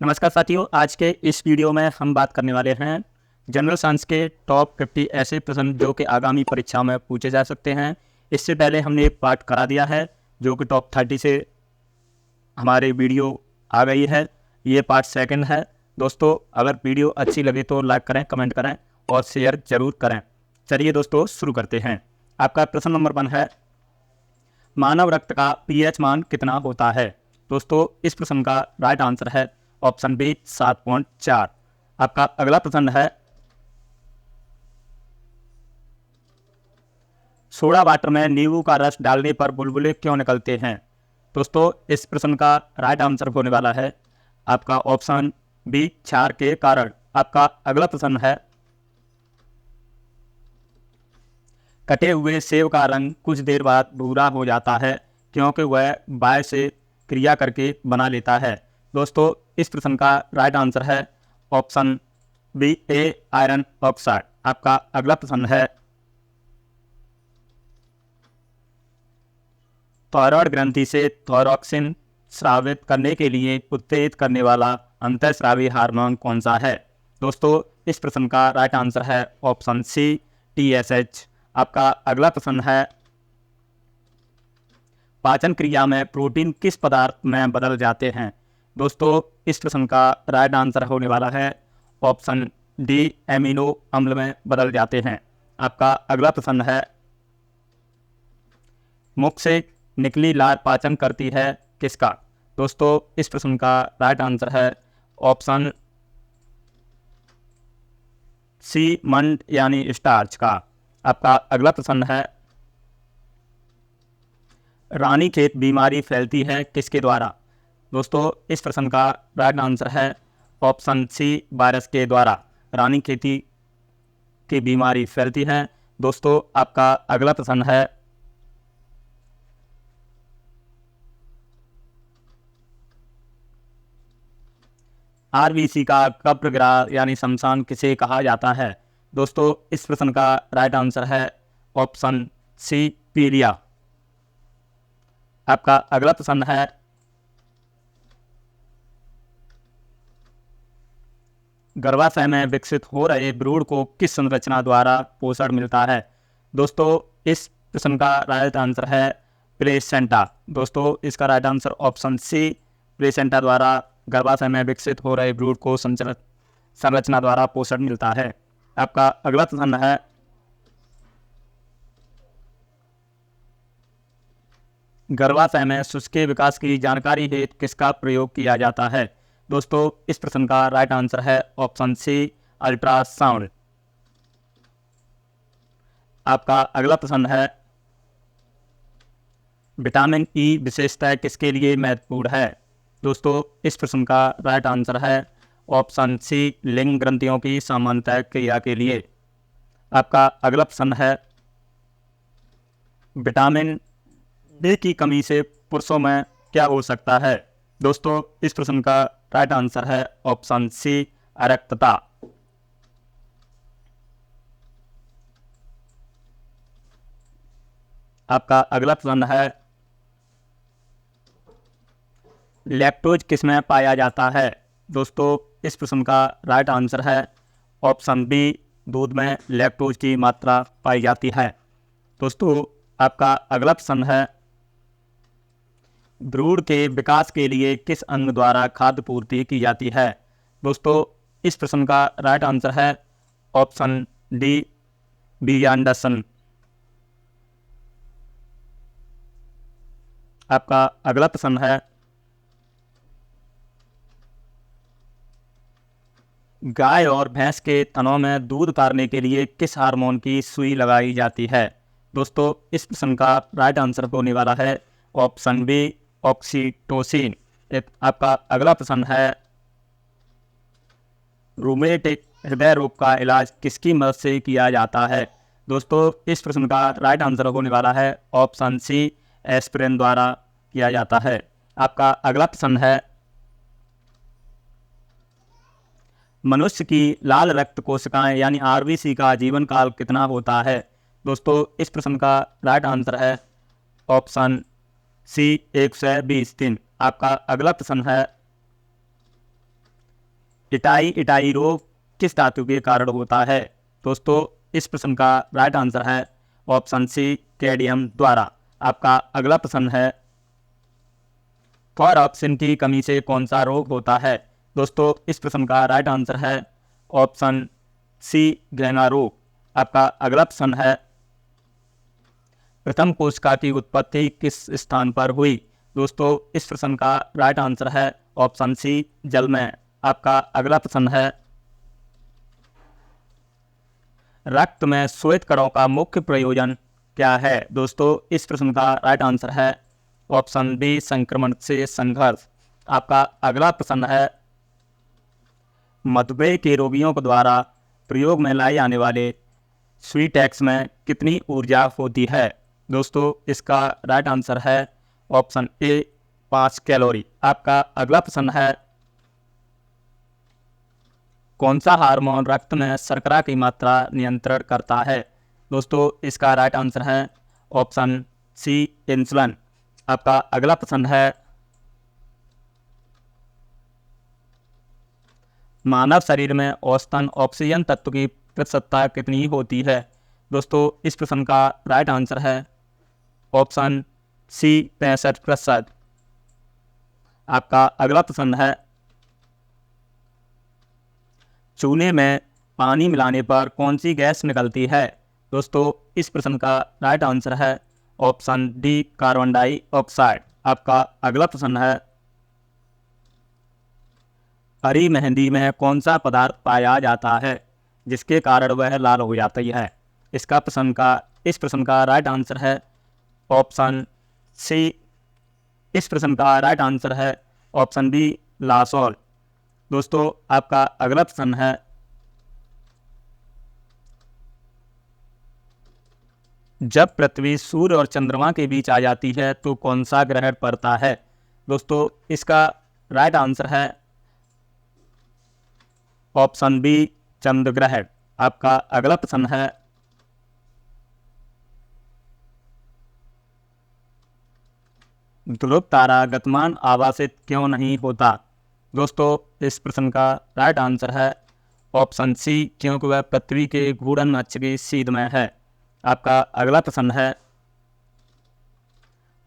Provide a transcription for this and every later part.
नमस्कार साथियों, आज के इस वीडियो में हम बात करने वाले हैं जनरल साइंस के टॉप 50 ऐसे प्रश्न जो कि आगामी परीक्षा में पूछे जा सकते हैं। इससे पहले हमने एक पार्ट करा दिया है जो कि टॉप 30 से हमारी वीडियो आ गई है। ये पार्ट सेकंड है। दोस्तों, अगर वीडियो अच्छी लगे तो लाइक करें, कमेंट करें और शेयर जरूर करें। चलिए दोस्तों, शुरू करते हैं। आपका प्रश्न नंबर 1 है, मानव रक्त का पीएच मान कितना होता है? दोस्तों, इस प्रश्न का राइट आंसर है ऑप्शन बी 7.4। आपका अगला प्रश्न है, सोडा वाटर में नींबू का रस डालने पर बुलबुले क्यों निकलते हैं? दोस्तों, इस प्रश्न का राइट आंसर होने वाला है आपका ऑप्शन बी क्षार के कारण। आपका अगला प्रश्न है, कटे हुए सेब का रंग कुछ देर बाद भूरा हो जाता है क्योंकि वह वायु से क्रिया करके बना लेता है। दोस्तों, इस प्रश्न का राइट आंसर है ऑप्शन बी ए आयरन ऑक्साइड। आपका अगला प्रश्न है, थायराइड ग्रंथि से थायरॉक्सिन स्रावित करने के लिए उत्तेजित करने वाला अंतःस्रावी हार्मोन कौन सा है? दोस्तों, इस प्रश्न का राइट आंसर है ऑप्शन सी TSH। आपका अगला प्रश्न है, पाचन क्रिया में प्रोटीन किस पदार्थ में बदल जाते हैं? दोस्तों, इस प्रश्न का राइट आंसर होने वाला है ऑप्शन डी एमिनो अम्ल में बदल जाते हैं। आपका अगला प्रश्न है, मुख से निकली लार पाचन करती है किसका? दोस्तों, इस प्रश्न का राइट आंसर है ऑप्शन सी मंड यानी स्टार्च का। आपका अगला प्रश्न है, रानीखेत बीमारी फैलती है किसके द्वारा? दोस्तों, इस प्रश्न का राइट आंसर है ऑप्शन सी वायरस के द्वारा रानीखेती की बीमारी फैलती है। दोस्तों, आपका अगला प्रश्न है, RBC का कब्रग्राह यानी शमशान किसे कहा जाता है? दोस्तों, इस प्रश्न का राइट आंसर है ऑप्शन सी पीलिया। आपका अगला प्रश्न है, गर्भाशय में विकसित हो रहे भ्रूण को किस संरचना द्वारा पोषण मिलता है? दोस्तों, इस प्रश्न का राइट आंसर है प्लेसेंटा। दोस्तों, इसका right answer option C placenta द्वारा गर्भाशय में विकसित हो रहे भ्रूण को संरचना द्वारा पोषण मिलता है। आपका अगला प्रश्न है, गर्भाशय में शिशु के विकास की जानकारी हेतु किसका प्रयोग किया जाता है? दोस्तों, इस प्रश्न का राइट आंसर है ऑप्शन सी अल्ट्रासाउंड। आपका अगला प्रश्न है, विटामिन ई विशेषता किसके लिए महत्वपूर्ण है? दोस्तों, इस प्रश्न का राइट आंसर है ऑप्शन सी लिंग ग्रंथियों की समानता क्रिया के लिए। आपका अगला प्रश्न है, विटामिन डी की कमी से पुरुषों में क्या हो सकता है? दोस्तों, इस प्रश्न का राइट आंसर है ऑप्शन सी अरक्तता। आपका अगला प्रश्न है, लैक्टोज किसमें पाया जाता है? दोस्तों, इस प्रश्न का राइट आंसर है ऑप्शन बी दूध में लैक्टोज की मात्रा पाई जाती है। दोस्तों, आपका अगला प्रश्न है, भ्रूण के विकास के लिए किस अंग द्वारा खाद्य पूर्ति की जाती है? दोस्तों, इस प्रश्न का राइट आंसर है ऑप्शन डी बीजांडसन। आपका अगला प्रश्न है, गाय और भैंस के तनों में दूध उतारने के लिए किस हार्मोन की सुई लगाई जाती है? दोस्तों, इस प्रश्न का राइट आंसर होने वाला है ऑप्शन बी ऑक्सीटोसिन। आपका अगला प्रश्न है, रूमेटिक हृदय रोग का इलाज किसकी मदद से किया जाता है? दोस्तों, इस प्रश्न का राइट आंसर होने वाला है ऑप्शन सी एस्पिरिन द्वारा किया जाता है। आपका अगला प्रश्न है, मनुष्य की लाल रक्त कोशिकाएं यानी RBC का जीवन काल कितना होता है? दोस्तों, इस प्रश्न का राइट आंसर है ऑप्शन सी 120 दिन। आपका अगला प्रश्न है, इटाई इटाई रोग किस धातु के कारण होता है? दोस्तों इस प्रश्न का राइट आंसर है ऑप्शन सी, कैडमियम द्वारा। आपका अगला प्रश्न है, फॉरऑक्सिन की कमी से कौन सा रोग होता है? दोस्तों इस प्रश्न का राइट आंसर है ऑप्शन सी, गहना रोग। आपका अगला प्रश्न है, प्रथम कोशिका की उत्पत्ति किस स्थान पर हुई? दोस्तों इस प्रश्न का राइट आंसर है ऑप्शन सी, जल में। आपका अगला प्रश्न है, रक्त में श्वेत कणों का मुख्य प्रयोजन क्या है? दोस्तों इस प्रश्न का राइट आंसर है ऑप्शन बी, संक्रमण से संघर्ष। आपका अगला प्रश्न है, मधुमेह के रोगियों के द्वारा प्रयोग में लाए जाने वाले स्वीटैक्स में कितनी ऊर्जा होती है? दोस्तों इसका राइट आंसर है ऑप्शन ए, 5 कैलोरी। आपका अगला प्रश्न है, कौन सा हार्मोन रक्त में शर्करा की मात्रा नियंत्रण करता है? दोस्तों इसका राइट आंसर है ऑप्शन सी, इंसुलिन। आपका अगला प्रश्न है, मानव शरीर में औसतन ऑक्सीजन तत्व की प्रतिशतता कितनी होती है? दोस्तों इस प्रश्न का राइट आंसर है ऑप्शन सी, 65%। आपका अगला प्रश्न है, चूने में पानी मिलाने पर कौन सी गैस निकलती है? दोस्तों इस प्रश्न का राइट आंसर है ऑप्शन डी, कार्बन डाइऑक्साइड। आपका अगला प्रश्न है, हरी मेहंदी में कौन सा पदार्थ पाया जाता है जिसके कारण वह लाल हो जाती है? इस प्रश्न का राइट आंसर है ऑप्शन सी। इस प्रश्न का राइट आंसर है ऑप्शन बी, लासोल। दोस्तों आपका अगला प्रश्न है, जब पृथ्वी सूर्य और चंद्रमा के बीच आ जाती है तो कौन सा ग्रहण पड़ता है? दोस्तों इसका राइट आंसर है ऑप्शन बी, चंद्र ग्रहण। आपका अगला प्रश्न है, ध्रुव तारा गतिमान आवासित क्यों नहीं होता? दोस्तों इस प्रश्न का राइट आंसर है ऑप्शन सी, क्योंकि वह पृथ्वी के घूर्णन अक्ष की सीध में है। आपका अगला प्रश्न है,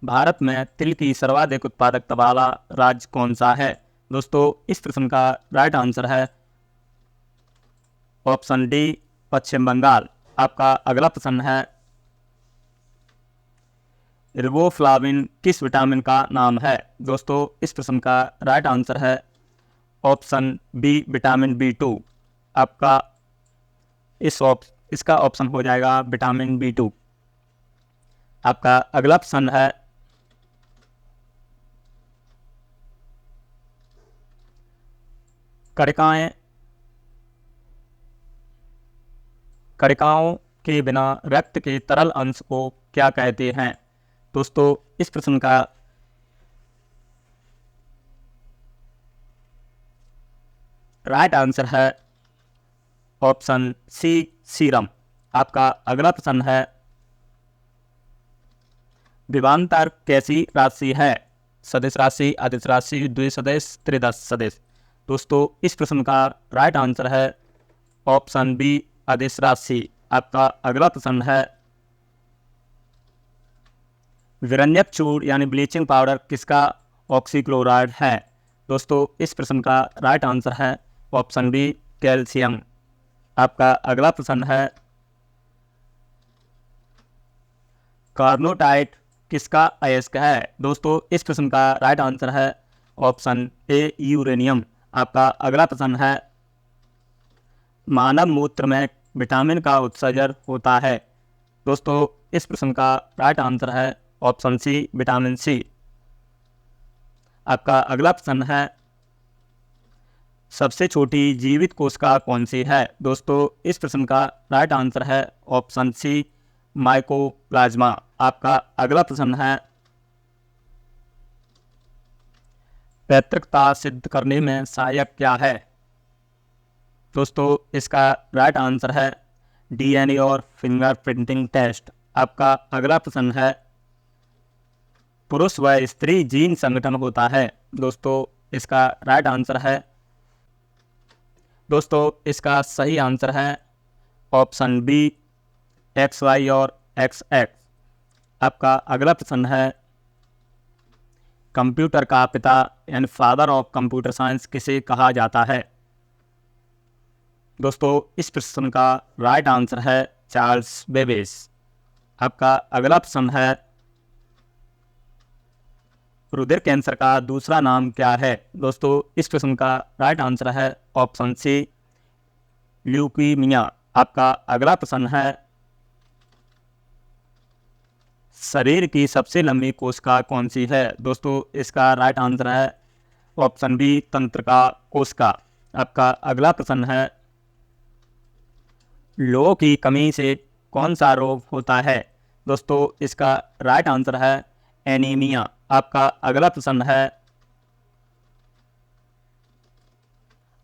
भारत में तिल की सर्वाधिक उत्पादक वाला राज्य कौन सा है? दोस्तों इस प्रश्न का राइट आंसर है ऑप्शन डी, पश्चिम बंगाल। आपका अगला प्रश्न है, रिबोफ्लाविन किस विटामिन का नाम है? दोस्तों इस प्रश्न का राइट आंसर है ऑप्शन बी, विटामिन B2। आपका इसका ऑप्शन हो जाएगा विटामिन B2। आपका अगला प्रश्न है, कणिकाओं के बिना रक्त के तरल अंश को क्या कहते हैं? दोस्तों इस प्रश्न का राइट आंसर है ऑप्शन सी, सीरम। आपका अगला प्रश्न है, विभवांतर कैसी राशि है? सदिश राशि, अदिश राशि, द्विसदिश, त्रिदश सदिश। दोस्तों इस प्रश्न का राइट आंसर है ऑप्शन बी, अदिश राशि। आपका अगला प्रश्न है, विरंजक चूर्ण यानी ब्लीचिंग पाउडर किसका ऑक्सीक्लोराइड है? दोस्तों इस प्रश्न का राइट आंसर है ऑप्शन बी, कैल्शियम। आपका अगला प्रश्न है, कार्नोटाइट किसका अयस्क है? दोस्तों इस प्रश्न का राइट आंसर है ऑप्शन ए, यूरेनियम। आपका अगला प्रश्न है, मानव मूत्र में विटामिन का उत्सर्जन होता है? दोस्तों इस प्रश्न का राइट आंसर है ऑप्शन सी, विटामिन सी। आपका अगला प्रश्न है, सबसे छोटी जीवित कोशिका कौन सी है? दोस्तों इस प्रश्न का राइट आंसर है ऑप्शन सी, माइकोप्लाज्मा। आपका अगला प्रश्न है, पैतृकता सिद्ध करने में सहायक क्या है? दोस्तों इसका राइट आंसर है DNA और फिंगरप्रिंटिंग टेस्ट। आपका अगला प्रश्न है, पुरुष व स्त्री जीन संगठन होता है? दोस्तों इसका राइट आंसर है दोस्तों इसका सही आंसर है ऑप्शन बी XY और XX। आपका अगला प्रश्न है कंप्यूटर का पिता and father of computer science किसे कहा जाता है। दोस्तों इस प्रश्न का राइट आंसर है चार्ल्स बेबेज। आपका अगला प्रश्न है रुधिर कैंसर का दूसरा नाम क्या है। दोस्तों इस प्रश्न का राइट आंसर है ऑप्शन सी ल्यूकीमिया। आपका अगला प्रश्न है शरीर की सबसे लंबी कोशिका कौन सी है। दोस्तों इसका राइट आंसर है ऑप्शन बी तंत्रिका कोशिका। आपका अगला प्रश्न है लोह की कमी से कौन सा रोग होता है। दोस्तों इसका राइट आंसर है एनीमिया। आपका अगला प्रश्न है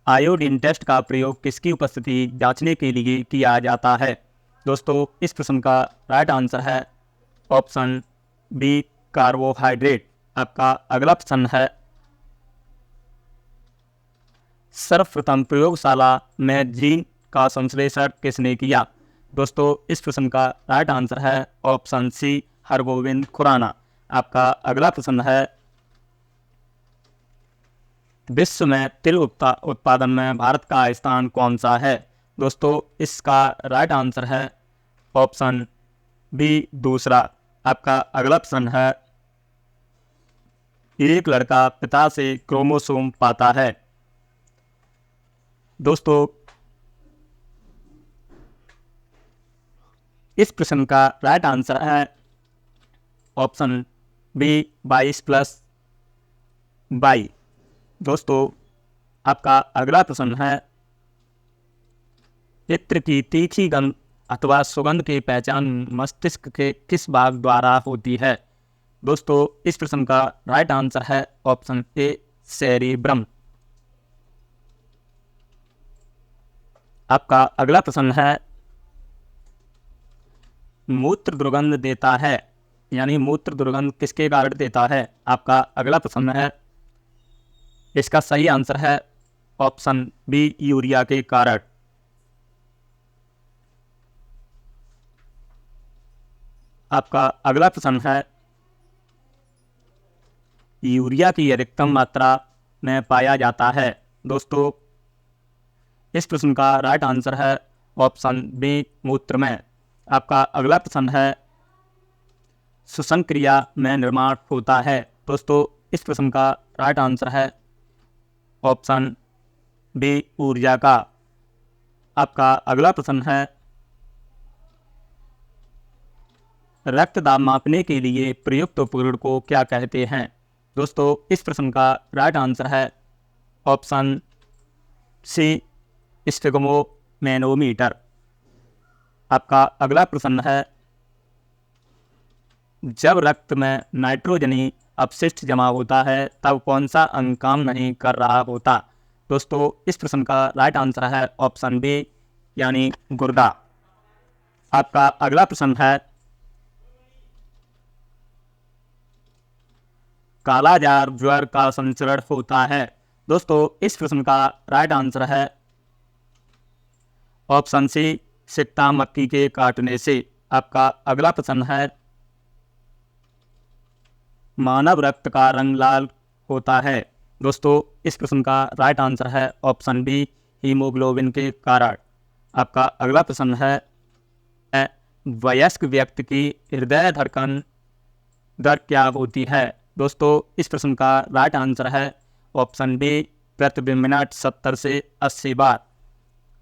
आयोडीन टेस्ट का प्रयोग किसकी उपस्थिति जांचने के लिए किया जाता है। दोस्तों इस प्रश्न का राइट आंसर है ऑप्शन बी कार्बोहाइड्रेट। आपका अगला प्रश्न है सर्वप्रथम प्रयोगशाला में जीन का संश्लेषण किसने किया। दोस्तों इस प्रश्न का राइट आंसर है ऑप्शन सी हरगोविंद खुराना। आपका अगला प्रश्न है विश्व में तिल उत्पादन में भारत का स्थान कौन सा है। दोस्तों इसका राइट आंसर है ऑप्शन बी दूसरा। आपका अगला प्रश्न है एक लड़का पिता से क्रोमोसोम पाता है। दोस्तों इस प्रश्न का राइट आंसर है ऑप्शन बी 22+22। दोस्तों आपका अगला प्रश्न है इत्र की तीखी गंध अथवा सुगंध की पहचान मस्तिष्क के किस भाग द्वारा होती है। दोस्तों इस प्रश्न का राइट आंसर है ऑप्शन ए सेरिब्रम। आपका अगला प्रश्न है मूत्र दुर्गंध देता है यानी मूत्र दुर्गंध किसके कारण देता है। आपका अगला प्रश्न है इसका सही आंसर है ऑप्शन बी यूरिया के कारण। आपका अगला प्रश्न है यूरिया की अधिकतम मात्रा में पाया जाता है। दोस्तों इस प्रश्न का राइट आंसर है ऑप्शन बी मूत्र में। आपका अगला प्रश्न है श्वसन क्रिया में निर्माण होता है। दोस्तों इस प्रश्न का राइट आंसर है ऑप्शन बी ऊर्जा का। आपका अगला प्रश्न है रक्त दाब मापने के लिए प्रयुक्त उपकरण को क्या कहते हैं। दोस्तों इस प्रश्न का राइट आंसर है ऑप्शन सी स्फिग्मोमैनोमीटर। आपका अगला प्रश्न है जब रक्त में नाइट्रोजनी अपशिष्ट जमा होता है तब कौन सा अंग काम नहीं कर रहा होता। दोस्तों इस प्रश्न का राइट आंसर है ऑप्शन बी यानी गुर्दा। आपका अगला प्रश्न है कालाजार ज्वर का संचरण होता है। दोस्तों इस प्रश्न का राइट आंसर है ऑप्शन सी सिट्टा मक्खी के काटने से। आपका अगला प्रश्न है मानव रक्त का रंग लाल होता है। दोस्तों इस प्रश्न का राइट आंसर है ऑप्शन बी हीमोग्लोबिन के कारण। आपका अगला प्रश्न है वयस्क व्यक्ति की हृदय धड़कन दर क्या होती है। दोस्तों इस प्रश्न का राइट आंसर है ऑप्शन बी प्रति मिनट 70 से 80 बार।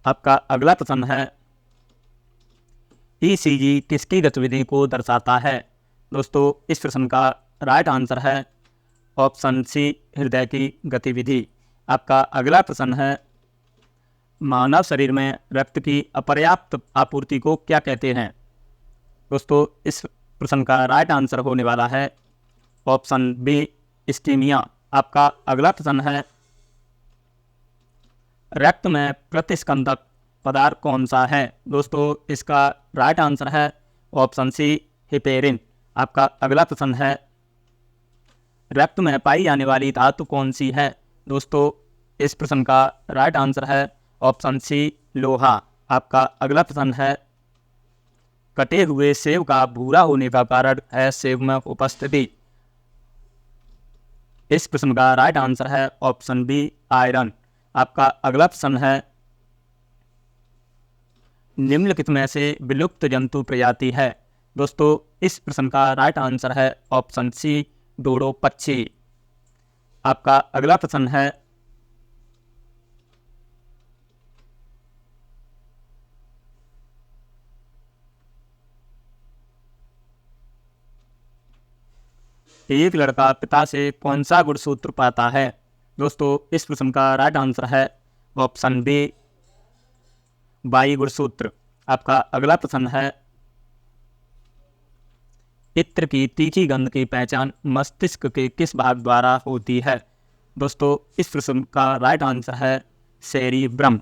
आपका अगला प्रश्न है ECG किसकी गतिविधि को दर्शाता है। दोस्तों इस प्रश्न का राइट आंसर है ऑप्शन सी हृदय की गतिविधि। आपका अगला प्रश्न है मानव शरीर में रक्त की अपर्याप्त आपूर्ति को क्या कहते हैं। दोस्तों इस प्रश्न का राइट आंसर होने वाला है ऑप्शन बी इस्कीमिया। आपका अगला प्रश्न है रक्त में प्रतिस्कंदक पदार्थ कौन सा है। दोस्तों इसका राइट आंसर है ऑप्शन सी हिपेरिन। आपका अगला प्रश्न है रक्त में पाई जाने वाली धातु कौन सी है। दोस्तों इस प्रश्न का राइट आंसर है ऑप्शन सी लोहा। आपका अगला प्रश्न है, कटे हुए सेब का भूरा होने का कारण है सेब में उपस्थिति। इस प्रश्न का राइट आंसर है ऑप्शन बी आयरन। आपका अगला प्रश्न है, निम्नलिखित में से विलुप्त जंतु प्रजाति है। दोस्तों इस प्रश्न का राइट आंसर है ऑप्शन सी डोडो पक्षी। आपका अगला प्रश्न है, एक लड़का पिता से कौन सा गुणसूत्र पाता है। दोस्तों इस प्रश्न का राइट आंसर है ऑप्शन बी वायु गुणसूत्र। आपका अगला प्रश्न है, इत्र की तीखी गंध की पहचान मस्तिष्क के किस भाग द्वारा होती है। दोस्तों इस प्रश्न का राइट आंसर है सेरिब्रम।